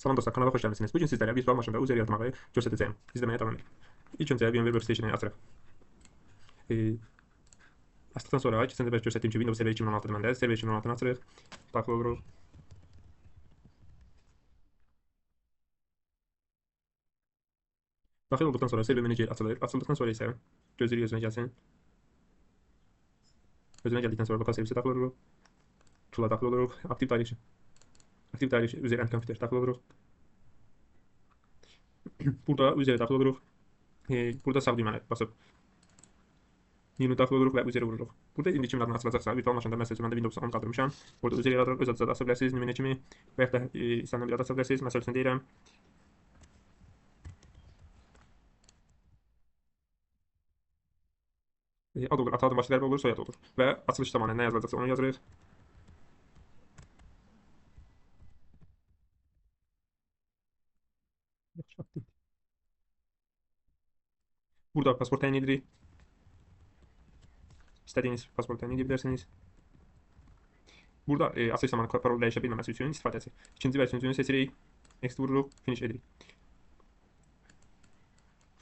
Salam dostlar, kanala xoş gəlmisiniz. Bugün sizlərə virtual maşında user yazmağı göstərəcəyim. İzləməyə davam edin. İlk öncə VMware Workstation-ı açırıq. Açdıqdan sonra keçən dəfə göstərdiyim kimi Windows Server 2016-dır məndə. Server 2016-nı açırıq. Daxil oluruq. Daxil olduqdan sonra server manager açılır. Açıldıqdan sonra isə gözləyirik özünə gəlsin. Özünə gəldikdən sonra lokal servisə daxil oluruq. Tool-a daxil oluruq. Active Directory user and computer daxil oluruq. Burada userə daxil oluruq. Burada sağ düyməni basıb New daxil oluruq və üzerə vururuq. Burada indiki adını açılacaqsa, virtual maşında məsəl üçün məndə Windows 10 qaldırmışam. Burada user yaradırıq, öz adınızı asa bilərsiniz, nümunə kimi və ya da istənilən bir ad asa bilərsiniz. Məsəl üçün deyirəm. Ad olur, ata adı başı qəribə olur, soyad olur. Və açılış zamanı nə yazılacaqsa onu yazırıq. Burada pasport təyin edirik. İstədiyiniz pasport təyin edə bilərsiniz. Burada açılış zamanı parol dəyişə bilməməsi üçün istifadəçi. İkinci və üçüncünü seçirik. Next vururuq, finish edirik.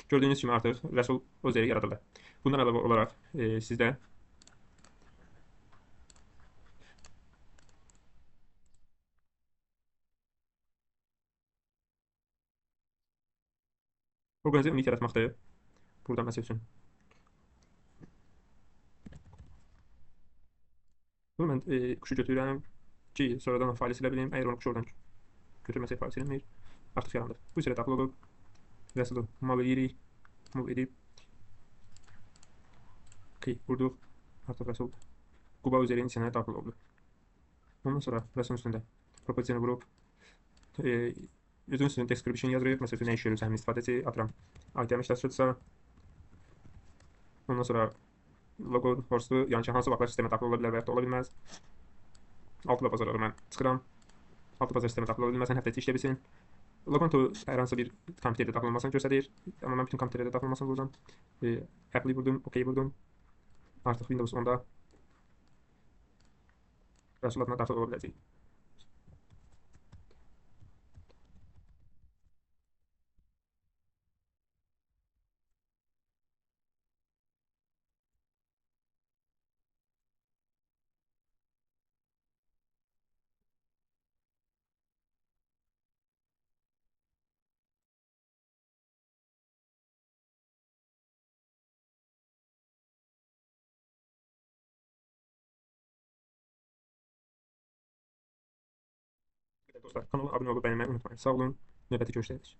Gördüyünüz kimi artıq Rəsul Ozeri yaradıldı. Bundan əlavə olaraq sizdə orqanizə unit yaratmaqdır. Burada məsəl üçün bunu mən quşu götürürəm ki, sonradan o faylı silə bilim. Əgər onu quşu oradan götürməsək faylı silinmir. Artıq yarandı. Bu üzrə daxil olub Rəsulu move edirik. Move edib vurduq. Artıq Rəsul Quba üzərinin içinə daxil oldu. Ondan sonra Rəsulun üstündə proposisiyonu vurub özünün üstündə description yazırıq. Məsəl üçün nə iş görürsə həmin istifadəçi atıram. ITM işləşirsə ondan sonra logo horstu, yəni ki, hansı vaxtlar sistemə daxil ola bilər və ya da ola bilməz. Altı bazarları mən çıxıram. Altı bazar sistemə daxil ola bilməz, həftə içi işlə bilsin. Logonto hər hansı bir kompüterdə daxil olmasını göstərir. Amma mən bütün kompüterlərdə daxil olmasını vuracam. Apply vurdum, OK vurdum. Artıq Windows 10-da Rəsul adına daxil ola biləcək. Dostlar, kanala abunə olub bəyənməyi unutmayın. Sağ olun, növbəti görüşlərə.